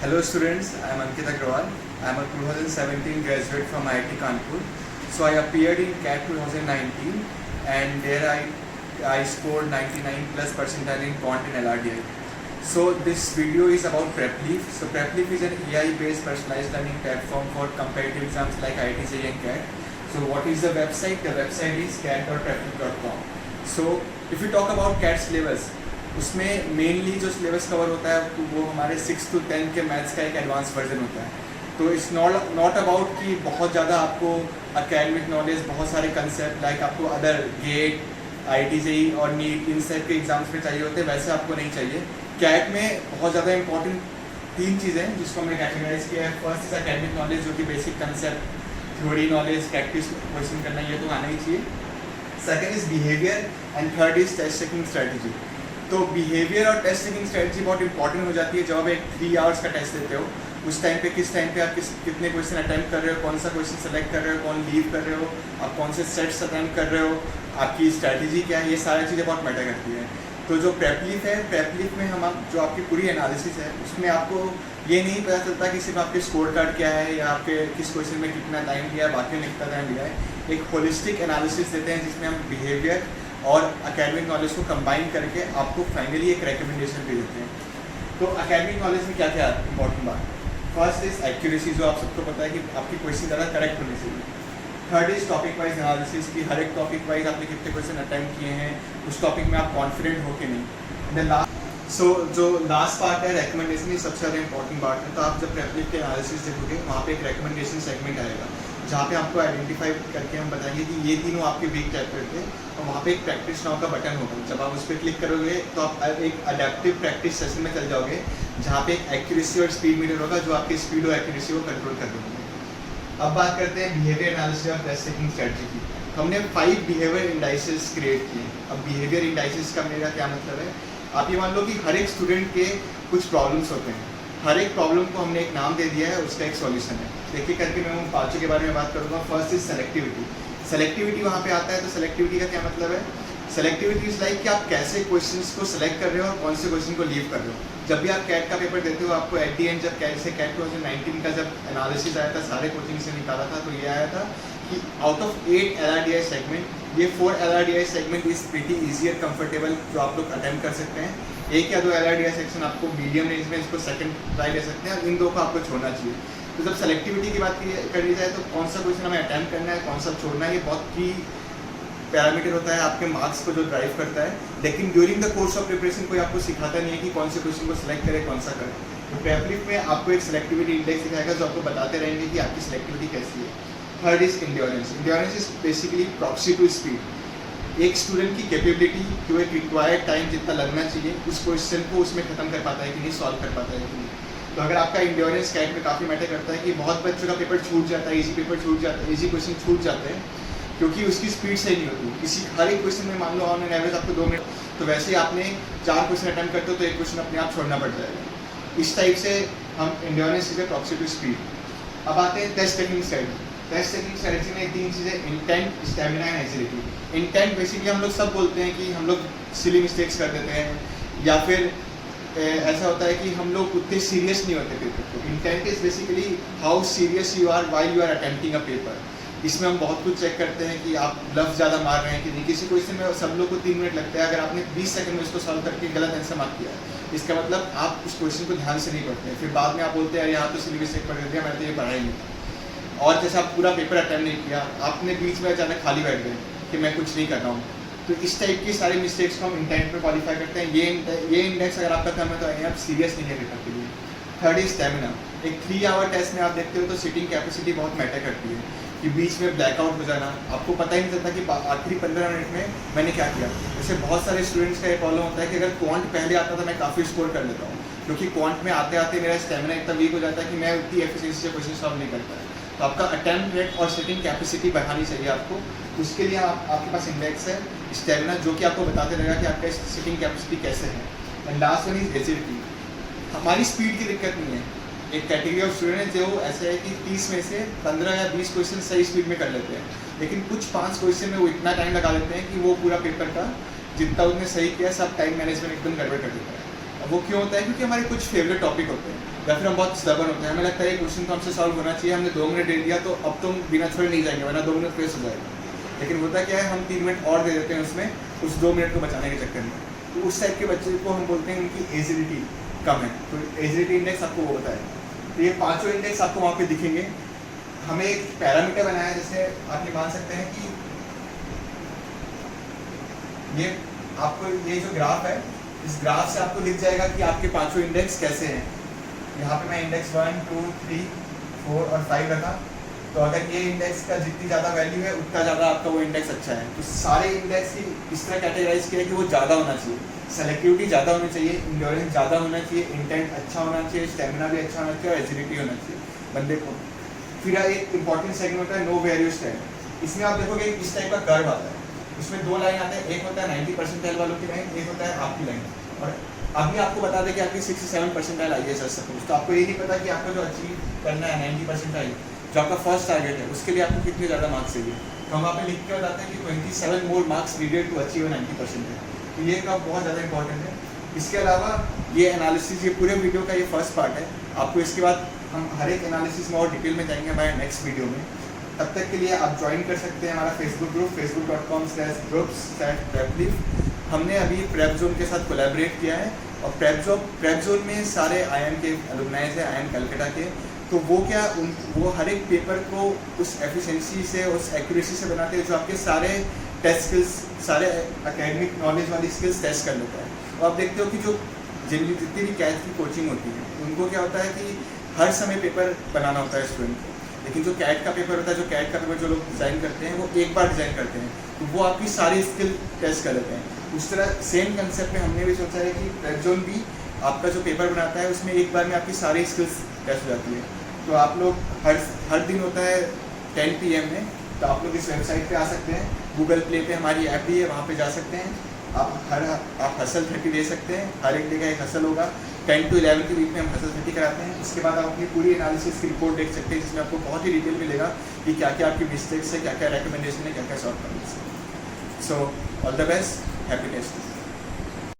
Hello students, I am Ankit Agrawal. I am a 2017 graduate from IIT Kanpur. So I appeared in CAT 2019 and there I scored 99 plus percentile in Quant and LRDI. So this video is about PrepLeaf. So PrepLeaf is an AI based personalized learning platform for competitive exams like IIT JEE and CAT. So what is the website? The website is cat.prepleaf.com. So if you talk about CAT syllabus, उसमें mainly जो syllabus cover होता है वो हमारे 6 to 10 के maths का एक advance version होता है. तो इट्स नॉट अबाउट कि बहुत ज़्यादा आपको अकेडमिक नॉलेज, बहुत सारे कंसेप्ट लाइक आपको अदर गेट, IIT JEE और नीट इन सब के एग्जाम्स में चाहिए होते हैं, वैसे आपको नहीं चाहिए. कैट में बहुत ज़्यादा इंपॉर्टेंट 3 चीज़ें हैं जिसको हमने कैटेगराइज किया है. फर्स्ट इज अकेडमिक नॉलेज, जो कि basic concept, theory knowledge, practice question करना, ये तो आना ही चाहिए. Second is behaviour and third is test taking strategy. तो बिहेवियर और टेस्ट टेकिंग स्ट्रेटजी बहुत इंपॉर्टेंट हो जाती है. जब आप एक 3 आवर्स का टेस्ट देते हो, उस टाइम पे किस टाइम पे आप कितने क्वेश्चन अटैम्प्ट कर रहे हो, कौन सा क्वेश्चन सेलेक्ट कर रहे हो, कौन लीव कर रहे हो, आप कौन से सेट्स अटैम्प्ट कर रहे हो, आपकी स्ट्रैटेजी क्या है, ये सारी चीज़ें बहुत मैटर करती हैं. तो जो PrepLeaf है, PrepLeaf में हम जो आपकी पूरी एनालिसिस है उसमें आपको ये नहीं पता चलता कि सिर्फ आपके स्कोर कार्ड क्या है या आपके किस क्वेश्चन में कितना टाइम लिया है, बाकी में कितना टाइम लिया है. एक होलिस्टिक एनालिसिस देते हैं जिसमें हम बिहेवियर और अकेडमिक नॉलेज को कंबाइन करके आपको फाइनली एक रिकमेंडेशन भी देते हैं. तो अकेडमिक नॉलेज में क्या क्या इंपॉर्टेंट बात? फर्स्ट इज एक्यूरेसी, जो आप सबको पता है कि आपकी क्वेश्चन ज़्यादा करेक्ट होनी चाहिए. Third is topic wise analysis, कि हर एक टॉपिक वाइज आपने कितने क्वेश्चन अटैम्प्ट किए हैं, उस टॉपिक में आप कॉन्फिडेंट हो कि नहीं. सो जो लास्ट पार्ट है रिकमेंडेशन, ही सबसे ज़्यादा इंपॉर्टेंट पार्ट है. तो आप जब PrepLeaf के एनालिसिस देखोगे वहाँ पे एक रिकमेंडेशन सेगमेंट आएगा जहाँ पे आपको आइडेंटिफाई करके हम बताएंगे कि ये तीनों आपके वीक चैप्टर थे, और वहाँ पे एक प्रैक्टिस नाउ का बटन होगा. जब आप उस पर क्लिक करोगे तो आप एक अडेप्टिव प्रैक्टिस सेशन में चल जाओगे जहाँ पे एक एक्यूरेसी और स्पीड मीटर होगा जो आपकी स्पीड और एक्यूरेसी को कंट्रोल कर देंगे. अब बात करते हैं बिहेवियर एनालिसिस और टेस्ट टेकिंग स्ट्रेटजी की. हमने 5 बिहेवियर इंडाइसेस क्रिएट किए. अब बिहेवियर इंडाइसेस का मेरा क्या मतलब है? आप ये मान लो कि हर एक स्टूडेंट के कुछ प्रॉब्लम्स होते हैं, हर एक प्रॉब्लम को हमने एक नाम दे दिया है, उसका एक सॉल्यूशन है. देखिए करके मैं उन 5 के बारे में बात करूँगा. First is selectivity. सेलेक्टिविटी वहाँ पे आता है. तो सेलेक्टिविटी का क्या मतलब है? सेलेक्टिविटी इज लाइक कि आप कैसे क्वेश्चंस को सेलेक्ट कर रहे हो और कौन से क्वेश्चन को लीव कर रहे हो. जब भी आप कैट का पेपर देते हो, आपको एट दी एंड जब कैसे कैट 2019 का जब एनालिसिस आया था, सारे कोचिंग से निकाला था, तो ये आया था कि आउट ऑफ 8 LRDI सेगमेंट, ये 4 LRDI segment is pretty easier comfortable, जो आप लोग अटेम्प्ट कर सकते हैं. 1 या 2 LRDI सेक्शन आपको मीडियम रेंज में इसको सेकंड ट्राई ले सकते हैं, और इन 2 को आपको छोड़ना चाहिए. तो जब सेलेक्टिविटी की बात करी जाए तो कौन सा क्वेश्चन हमें अटेम्प्ट करना है, कौन सा छोड़ना है, ये बहुत की पैरामीटर होता है, आपके मार्क्स को जो ड्राइव करता है. लेकिन during the course of preparation कोई आपको सिखाता नहीं है कि कौन से क्वेश्चन को सिलेक्ट करें, कौन सा करें. तो PrepLeaf में आपको एक सेलेक्टिविटी इंडेक्स दिखाएगा जो आपको बताते रहेंगे कि आपकी सेलेक्टिविटी कैसी है. Third is endurance. Endurance is basically proxy to speed. एक स्टूडेंट की कैपेबिलिटी, जो एक रिक्वायर्ड टाइम जितना लगना चाहिए उस क्वेश्चन को उसमें खत्म कर पाता है कि नहीं, सॉल्व कर पाता है कि नहीं. तो अगर आपका इंड्योरेंस कैट में काफ़ी मैटर करता है कि बहुत बच्चों का पेपर छूट जाता है, इजी पेपर छूट जाता है, इजी क्वेश्चन छूट जाते हैं क्योंकि उसकी स्पीड सही नहीं होती. किसी हर एक क्वेश्चन में मान लो ऑन एन एवरेज आपको 2 मिनट, तो वैसे ही आपने 4 क्वेश्चन अटैम्प्ट करते हो तो एक क्वेश्चन अपने आप छोड़ना पड़ जाएगा. इस टाइप से हम endurance is proxy to speed. अब आते हैं test taking strategy. Test taking strategy में 3 चीज़ें: intent, stamina and agility. Intent basically हम लोग सब बोलते हैं कि हम लोग सिली मिस्टेक्स कर देते हैं, या फिर ऐसा होता है कि हम लोग उतने सीरियस नहीं होते पेपर को. Intent is basically how serious you are while you are attempting a paper. इसमें हम बहुत कुछ चेक करते हैं कि आप लफ्ज़ ज़्यादा मार रहे हैं कि नहीं. किसी क्वेश्चन में सब लोग को 3 मिनट लगता है, अगर आपने 20 सेकंड में उसको सॉल्व करके गलत आंसर मार्क किया, इसका मतलब आप उस क्वेश्चन को ध्यान से नहीं पढ़ते हैं. फिर बाद में आप बोलते हैं यार यहाँ तो सिली मिस्टेक पढ़ दिया, मैंने तो ये पढ़ा ही नहीं था. और जैसे आप पूरा पेपर अटेम्प्ट नहीं किया, आपने बीच में अचानक खाली बैठ गए कि मैं कुछ नहीं कर रहा हूँ. तो इस टाइप की सारी मिस्टेक्स को हम इंटेंट में क्वालिफाई करते हैं. ये इंडेक्स अगर आपका कम है तो आप सीरियस नहीं है पेपर के लिए. Third is stamina. एक 3 आवर टेस्ट में आप देखते हो तो सिटिंग कैपेसिटी बहुत मैटर करती है, कि बीच में ब्लैकआउट हो जाना, आपको पता ही नहीं चलता कि आखिरी 15 मिनट में मैंने क्या किया. जैसे बहुत सारे स्टूडेंट्स का ये प्रॉब्लम होता है कि अगर क्वांट पहले आता तो मैं काफ़ी स्कोर कर लेता हूँ, क्योंकि क्वांट में आते आते मेरा स्टेमिना इतना वीक हो जाता है कि मैं उतनी एफिशिएंसी से क्वेश्चन सॉल्व नहीं करता है. तो आपका अटेम्प्ट रेट और सिटिंग कैपेसिटी बढ़ानी चाहिए आपको. उसके लिए आपके पास इंडेक्स है स्टेमिना, जो कि आपको बताते रहेगा कि आपका सिटिंग कैपेसिटी कैसे है. And last one is agility. हमारी स्पीड की दिक्कत नहीं है. एक कैटेगरी ऑफ स्टूडेंट जो ऐसे है कि 30 में से 15 या 20 क्वेश्चन सही स्पीड में कर लेते हैं, लेकिन कुछ 5 क्वेश्चन में वो इतना टाइम लगा लेते हैं कि वो पूरा पेपर का जितना उसने सही किया सब टाइम मैनेजमेंट एकदम गड़बड़ कर देता है. वो क्यों होता है? क्योंकि हमारे कुछ फेवरेट टॉपिक होते हैं या फिर हम बहुत स्टबर्न होते हैं, हमें लगता है ये क्वेश्चन तो हमसे सॉल्व होना चाहिए, हमने 2 मिनट दे दिया तो अब तुम बिना छोड़े नहीं जाएंगे वरना 2 मिनट फेस हो जाएगा। लेकिन होता क्या है, हम 3 मिनट और दे देते हैं उसमें, उस 2 मिनट को बचाने के चक्कर में। तो उस टाइप के बच्चे को हम बोलते हैं उनकी एजिलिटी कम है, तो एजिलिटी इंडेक्स आपको वो होता है। तो ये 5 इंडेक्स आपको वहाँ पे दिखेंगे। हमें एक पैरामीटर बनाया है, जैसे आप ये मान सकते हैं कि ये आपको ये जो ग्राफ है, इस ग्राफ से आपको दिख जाएगा कि आपके 5 इंडेक्स कैसे हैं। यहाँ पे मैं इंडेक्स 1, 2, 3, 4 और 5 रखा, तो अगर ये इंडेक्स का जितनी ज़्यादा वैल्यू है उतना ज़्यादा आपका वो इंडेक्स अच्छा है। तो सारे इंडेक्स की इस तरह कैटेगराइज किया है कि वो ज़्यादा होना चाहिए, सेलेक्टिविटी ज़्यादा होनी चाहिए, इंड्योरेंस ज़्यादा होना चाहिए, इंटेंट अच्छा होना चाहिए, स्टेमिना भी अच्छा होना चाहिए और एजिलिटी होना चाहिए बंदे को। फिर एक इंपॉर्टेंट सेगमेंट होता है नो वैल्यू स्टैंड। इसमें आप देखोगे इस टाइप का कर्व आता है, इसमें 2 लाइन आते हैं, एक होता है 90 परसेंटाइल वालों की लाइन, एक होता है आपकी लाइन। और अभी आपको बता दें कि आपकी 67 परसेंटाइल आई है सपोज, तो आपको ये नहीं पता कि आपको जो अचीव करना है 90 परसेंटाइल जो आपका फर्स्ट टारगेट है उसके लिए आपको कितने ज़्यादा मार्क्स चाहिए। तो हम वहाँ पे लिख के बताते हैं कि 27 more marks needed to achieve 90 percentile. तो ये का बहुत ज़्यादा इंपॉर्टेंट है। इसके अलावा ये एनालिसिस, ये पूरे वीडियो का ये फर्स्ट पार्ट है। आपको इसके बाद हम हर एक एनालिसिस में और डिटेल में जाएंगे हमारे नेक्स्ट वीडियो में। तब तक के लिए आप ज्वाइन कर सकते हैं हमारा फेसबुक ग्रुप facebook.com/groups/prepleaf। हमने अभी प्रेप जोन के साथ कोलैबोरेट किया है और प्रेप जोन में सारे IIM के एलुमनाइज हैं, IIM कलकत्ता के। तो वो वो हर एक पेपर को उस एफिशिएंसी से, उस एक्यूरेसी से बनाते हैं जो आपके सारे टेस्ट स्किल्स, सारे एकेडमिक नॉलेज वाली स्किल्स टेस्ट कर लेता है। और आप देखते हो कि जो जितनी भी कैट की कोचिंग होती है उनको क्या होता है कि हर समय पेपर बनाना होता है स्टूडेंट को, लेकिन जो कैट का पेपर होता है, जो कैट का पेपर जो लोग डिज़ाइन करते हैं वो एक बार डिज़ाइन करते हैं, तो वो आपकी सारी स्किल टेस्ट कर लेते हैं। उस तरह सेम कंसेप्ट में हमने भी सोचा है कि प्रेप जोन भी आपका जो पेपर बनाता है उसमें एक बार में आपकी सारी स्किल्स टेस्ट हो जाती है। तो आप लोग हर दिन होता है 10 PM में, तो आप लोग इस वेबसाइट पे आ सकते हैं, गूगल प्ले पे हमारी ऐप भी है, वहाँ पे जा सकते हैं। आप हसल 30 ले सकते हैं, हर एक जगह एक हसल होगा। 10 to 11 के वीक में हम हसल 30 कराते हैं। उसके बाद आप अपनी पूरी एनालिसिस की रिपोर्ट देख सकते हैं, जिसमें आपको बहुत ही डिटेल मिलेगा कि क्या क्या आपकी मिस्टेक्स है, क्या क्या रिकमेंडेशन है, क्या क्या शॉर्टकम्स है। So all the best, happy test.